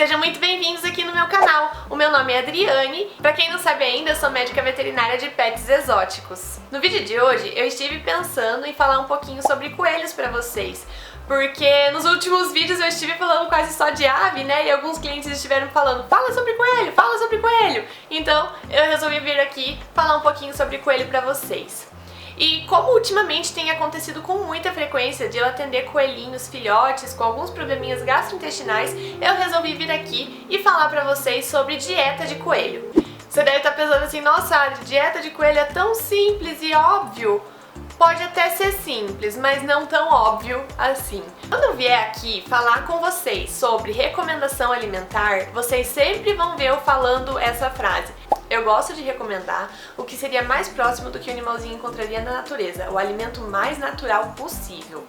Sejam muito bem-vindos aqui no meu canal. O meu nome é Adriane. Pra quem não sabe ainda, eu sou médica veterinária de pets exóticos. No vídeo de hoje, eu estive pensando em falar um pouquinho sobre coelhos pra vocês. Porque nos últimos vídeos eu estive falando quase só de ave, né? E alguns clientes estiveram falando, fala sobre coelho, fala sobre coelho. Então, eu resolvi vir aqui falar um pouquinho sobre coelho pra vocês. E como ultimamente tem acontecido com muita frequência de eu atender coelhinhos filhotes com alguns probleminhas gastrointestinais, eu resolvi vir aqui e falar pra vocês sobre dieta de coelho. Você deve estar pensando assim, nossa, dieta de coelho é tão simples e óbvio. Pode até ser simples, mas não tão óbvio assim. Quando eu vier aqui falar com vocês sobre recomendação alimentar, vocês sempre vão ver eu falando essa frase. Eu gosto de recomendar o que seria mais próximo do que o animalzinho encontraria na natureza, o alimento mais natural possível.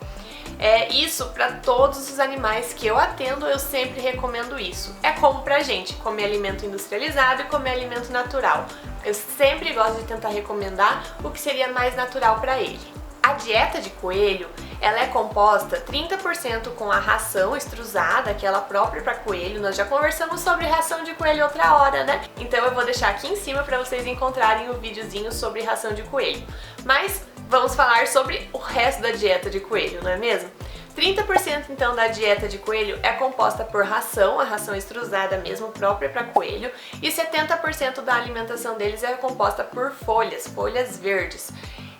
Isso para todos os animais que eu atendo, eu sempre recomendo isso. É como pra gente, comer alimento industrializado e comer alimento natural. Eu sempre gosto de tentar recomendar o que seria mais natural para ele. A dieta de coelho, ela é composta 30% com a ração extrusada, aquela própria para coelho. Nós já conversamos sobre ração de coelho outra hora, né? Então eu vou deixar aqui em cima para vocês encontrarem o videozinho sobre ração de coelho. Mas vamos falar sobre o resto da dieta de coelho, não é mesmo? 30% então da dieta de coelho é composta por ração, a ração extrusada mesmo, própria para coelho, e 70% da alimentação deles é composta por folhas verdes.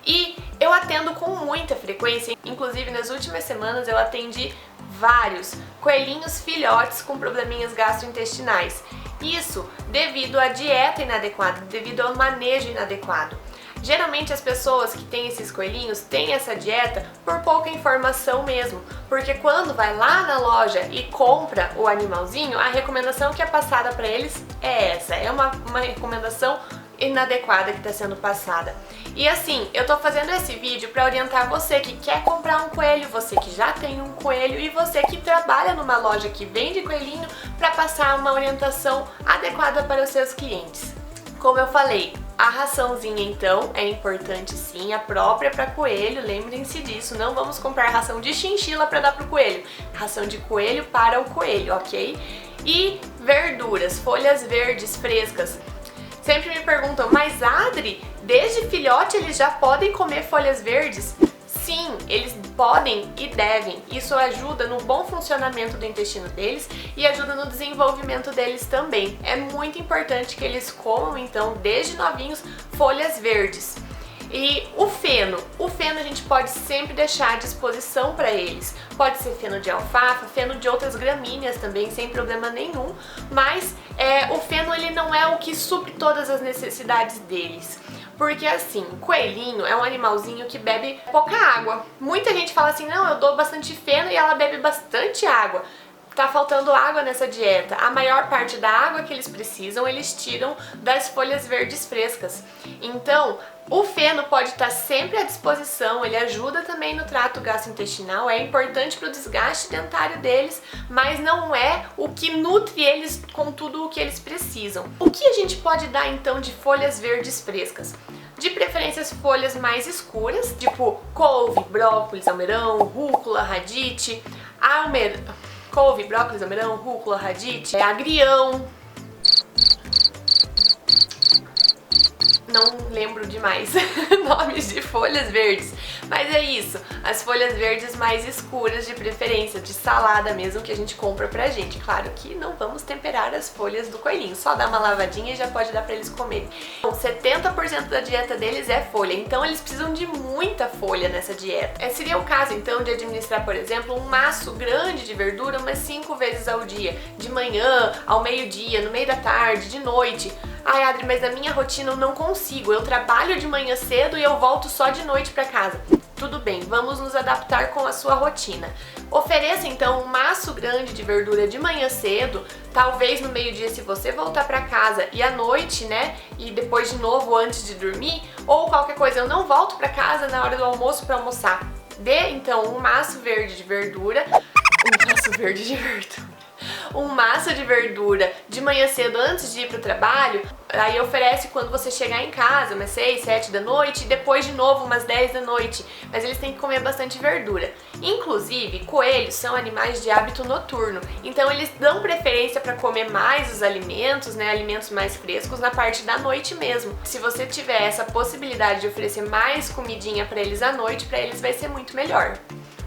E eu atendo com muita frequência, inclusive nas últimas semanas eu atendi vários coelhinhos filhotes com probleminhas gastrointestinais. Isso devido à dieta inadequada, devido ao manejo inadequado. Geralmente as pessoas que têm esses coelhinhos têm essa dieta por pouca informação mesmo, porque quando vai lá na loja e compra o animalzinho, a recomendação que é passada para eles é essa, é uma recomendação inadequada que está sendo passada. E assim, eu tô fazendo esse vídeo para orientar você que quer comprar um coelho, você que já tem um coelho e você que trabalha numa loja que vende coelhinho, para passar uma orientação adequada para os seus clientes. Como eu falei, a raçãozinha então é importante sim, a própria para coelho, lembrem-se disso, não vamos comprar ração de chinchila para dar pro coelho, ração de coelho para o coelho, ok? E verduras, folhas verdes frescas. Sempre me perguntam, mas Adri, desde filhote eles já podem comer folhas verdes? Sim, eles podem e devem. Isso ajuda no bom funcionamento do intestino deles e ajuda no desenvolvimento deles também. É muito importante que eles comam, então, desde novinhos, folhas verdes. E o feno a gente pode sempre deixar à disposição para eles. Pode ser feno de alfafa, feno de outras gramíneas também, sem problema nenhum. Mas o feno ele não é o que supre todas as necessidades deles. Porque assim, coelhinho é um animalzinho que bebe pouca água. Muita gente fala assim, não, eu dou bastante feno e ela bebe bastante água. Tá faltando água nessa dieta. A maior parte da água que eles precisam, eles tiram das folhas verdes frescas. Então, o feno pode estar sempre à disposição, ele ajuda também no trato gastrointestinal, é importante para o desgaste dentário deles, mas não é o que nutre eles com tudo o que eles precisam. O que a gente pode dar então de folhas verdes frescas? De preferência as folhas mais escuras, tipo couve, brócolis, almeirão, rúcula, radite, couve, brócolis, almeirão, rúcula, radite, agrião. Não lembro de mais nomes de folhas verdes, mas é isso, as folhas verdes mais escuras de preferência, de salada mesmo, que a gente compra pra gente. Claro que não vamos temperar as folhas do coelhinho, só dar uma lavadinha e já pode dar pra eles comerem. Então, 70% da dieta deles é folha, então eles precisam de muita folha nessa dieta. Seria o caso então de administrar, por exemplo, um maço grande de verdura umas 5 vezes ao dia, de manhã, ao meio-dia, no meio da tarde, de noite. Ai, Adri, mas na minha rotina eu não consigo, eu trabalho de manhã cedo e eu volto só de noite pra casa. Tudo bem, vamos nos adaptar com a sua rotina. Ofereça então um maço grande de verdura de manhã cedo, talvez no meio-dia se você voltar pra casa e à noite, né, e depois de novo antes de dormir, ou qualquer coisa, eu não volto pra casa na hora do almoço pra almoçar. Dê então um maço verde de verdura, um maço de verdura de manhã cedo antes de ir pro trabalho, Aí oferece quando você chegar em casa, umas 6, 7 da noite, e depois de novo umas 10 da noite. Mas eles têm que comer bastante verdura. Inclusive, coelhos são animais de hábito noturno, então eles dão preferência para comer mais os alimentos, né, alimentos mais frescos na parte da noite mesmo. Se você tiver essa possibilidade de oferecer mais comidinha para eles à noite, para eles vai ser muito melhor.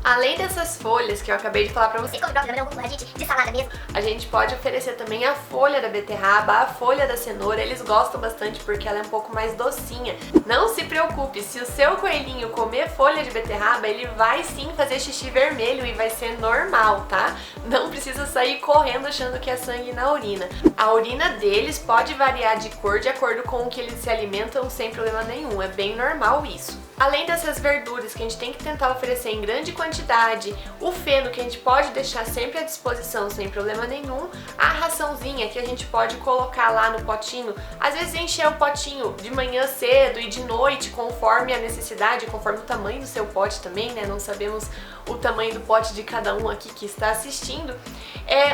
Além dessas folhas que eu acabei de falar pra vocês, como de salada mesmo, a gente pode oferecer também a folha da beterraba, a folha da cenoura. Eles gostam bastante porque ela é um pouco mais docinha. Não se preocupe, se o seu coelhinho comer folha de beterraba, ele vai sim fazer xixi vermelho e vai ser normal, tá? Não precisa sair correndo achando que é sangue na urina. A urina deles pode variar de cor de acordo com o que eles se alimentam sem problema nenhum, é bem normal isso. Além dessas verduras que a gente tem que tentar oferecer em grande quantidade, o feno que a gente pode deixar sempre à disposição sem problema nenhum, a raçãozinha que a gente pode colocar lá no potinho, às vezes encher o potinho de manhã cedo e de noite conforme a necessidade, conforme o tamanho do seu pote também, né? Não sabemos o tamanho do pote de cada um aqui que está assistindo.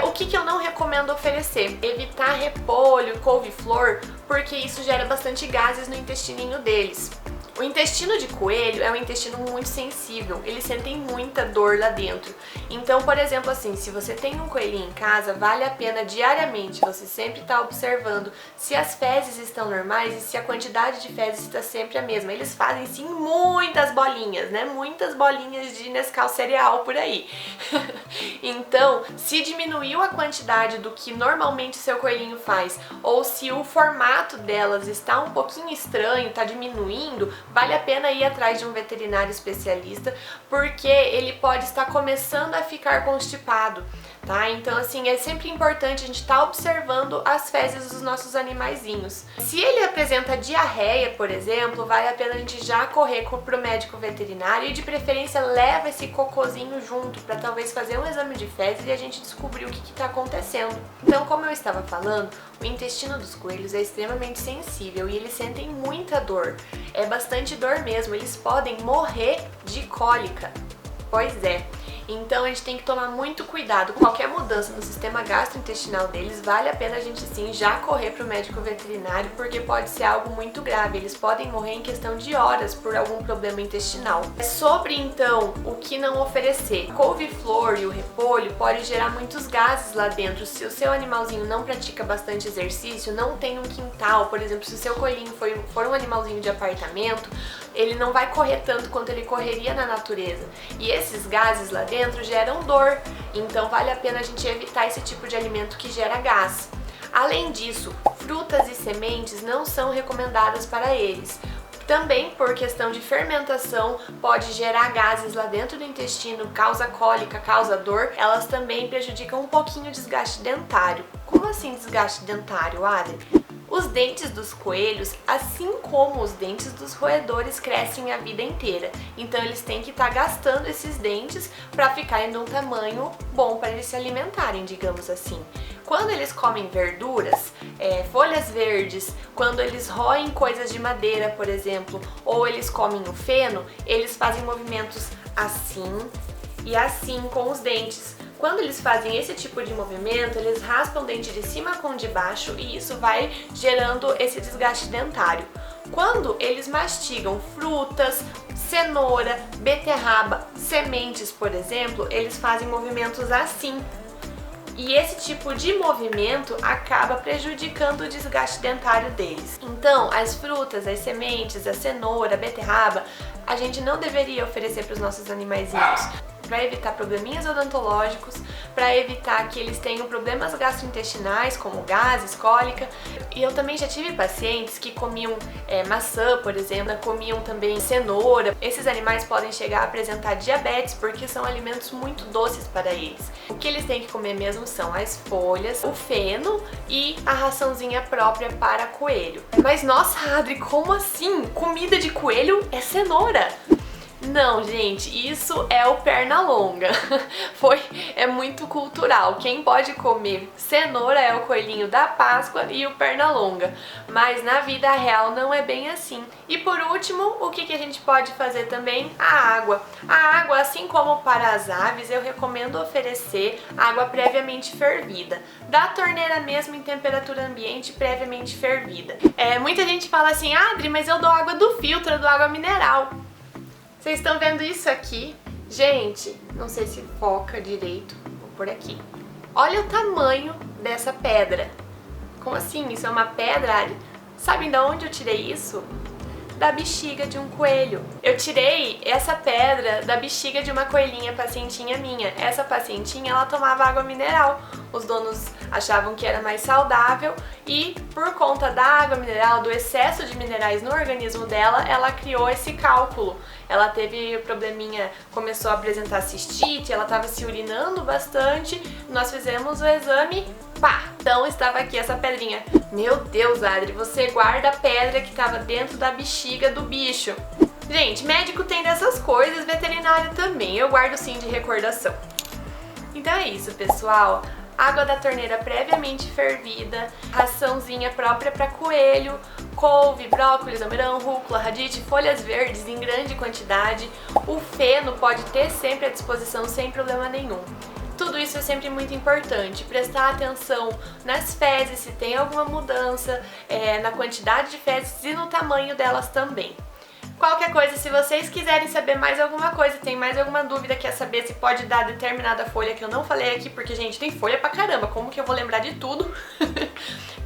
O que eu não recomendo oferecer? Evitar repolho, couve-flor, porque isso gera bastante gases no intestininho deles. O intestino de coelho é um intestino muito sensível, eles sentem muita dor lá dentro. Então, por exemplo, assim, se você tem um coelhinho em casa, vale a pena diariamente você sempre estar observando se as fezes estão normais e se a quantidade de fezes está sempre a mesma. Eles fazem sim muitas bolinhas, né? Muitas bolinhas de Nescau cereal por aí. Então, se diminuiu a quantidade do que normalmente seu coelhinho faz, ou se o formato delas está um pouquinho estranho, está diminuindo, vale a pena ir atrás de um veterinário especialista, porque ele pode estar começando a ficar constipado, tá? Então, assim, é sempre importante a gente estar observando as fezes dos nossos animaizinhos. Se ele apresenta diarreia, por exemplo, vale a pena a gente já correr pro médico veterinário e, de preferência, leva esse cocôzinho junto para talvez fazer um exame de fezes e a gente descobrir o que está acontecendo. Então, como eu estava falando, o intestino dos coelhos é extremamente sensível e eles sentem muita dor. É bastante dor mesmo, eles podem morrer de cólica. Pois é. Então a gente tem que tomar muito cuidado. Qualquer mudança no sistema gastrointestinal deles, vale a pena a gente sim já correr para o médico veterinário, porque pode ser algo muito grave. Eles podem morrer em questão de horas por algum problema intestinal. Sobre então o que não oferecer, a couve-flor e o repolho pode gerar muitos gases lá dentro. Se o seu animalzinho não pratica bastante exercício, não tem um quintal, por exemplo, se o seu coelhinho for um animalzinho de apartamento, ele não vai correr tanto quanto ele correria na natureza. E esses gases lá dentro geram dor, então vale a pena a gente evitar esse tipo de alimento que gera gás. Além disso, frutas e sementes não são recomendadas para eles. Também por questão de fermentação, pode gerar gases lá dentro do intestino, causa cólica, causa dor. Elas também prejudicam um pouquinho o desgaste dentário. Como assim desgaste dentário, Adri? Os dentes dos coelhos, assim como os dentes dos roedores, crescem a vida inteira. Então eles têm que estar gastando esses dentes para ficarem de um tamanho bom para eles se alimentarem, digamos assim. Quando eles comem verduras, folhas verdes, quando eles roem coisas de madeira, por exemplo, ou eles comem o feno, eles fazem movimentos assim e assim com os dentes. Quando eles fazem esse tipo de movimento, eles raspam o dente de cima com o de baixo e isso vai gerando esse desgaste dentário. Quando eles mastigam frutas, cenoura, beterraba, sementes, por exemplo, eles fazem movimentos assim. E esse tipo de movimento acaba prejudicando o desgaste dentário deles. Então, as frutas, as sementes, a cenoura, a beterraba, a gente não deveria oferecer para os nossos animaizinhos, para evitar probleminhas odontológicos, para evitar que eles tenham problemas gastrointestinais, como gases, cólica. E eu também já tive pacientes que comiam maçã, por exemplo, comiam também cenoura. Esses animais podem chegar a apresentar diabetes porque são alimentos muito doces para eles. O que eles têm que comer mesmo são as folhas, o feno e a raçãozinha própria para coelho. Mas nossa, Adri, como assim? Comida de coelho é cenoura? Não, gente, isso é o Pernalonga. É muito cultural. Quem pode comer cenoura é o coelhinho da Páscoa e o Pernalonga. Mas na vida real não é bem assim. E por último, o que a gente pode fazer também? A água. A água, assim como para as aves, eu recomendo oferecer água previamente fervida. Da torneira mesmo em temperatura ambiente previamente fervida. Muita gente fala assim, Adri, mas eu dou água do filtro, eu dou água mineral. Vocês estão vendo isso aqui? Gente, não sei se foca direito, vou por aqui. Olha o tamanho dessa pedra. Como assim? Isso é uma pedra, Ari? Sabem de onde eu tirei isso? Da bexiga de um coelho. Eu tirei essa pedra da bexiga de uma coelhinha pacientinha minha. Essa pacientinha, ela tomava água mineral. Os donos achavam que era mais saudável e por conta da água mineral, do excesso de minerais no organismo dela, ela criou esse cálculo. Ela teve probleminha, começou a apresentar cistite, ela estava se urinando bastante. Nós fizemos o exame, pá! Então estava aqui essa pedrinha. Meu Deus, Adri, você guarda a pedra que estava dentro da bexiga do bicho. Gente, médico tem dessas coisas, veterinário também. Eu guardo sim de recordação. Então é isso, pessoal. Água da torneira previamente fervida, raçãozinha própria para coelho, couve, brócolis, almeirão, rúcula, radite, folhas verdes em grande quantidade. O feno pode ter sempre à disposição sem problema nenhum. Tudo isso é sempre muito importante, prestar atenção nas fezes, se tem alguma mudança, na quantidade de fezes e no tamanho delas também. Qualquer coisa, se vocês quiserem saber mais alguma coisa, tem mais alguma dúvida, quer saber se pode dar determinada folha que eu não falei aqui, porque, gente, tem folha pra caramba, como que eu vou lembrar de tudo?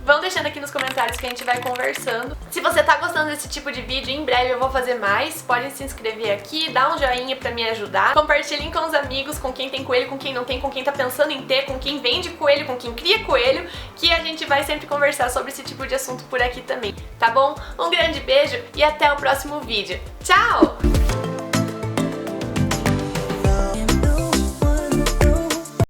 Vão deixando aqui nos comentários que a gente vai conversando. Se você tá gostando desse tipo de vídeo, em breve eu vou fazer mais. Podem se inscrever aqui, dar um joinha pra me ajudar. Compartilhem com os amigos, com quem tem coelho, com quem não tem, com quem tá pensando em ter, com quem vende coelho, com quem cria coelho, que a gente vai sempre conversar sobre esse tipo de assunto por aqui também, tá bom? Um grande beijo e até o próximo vídeo. Tchau!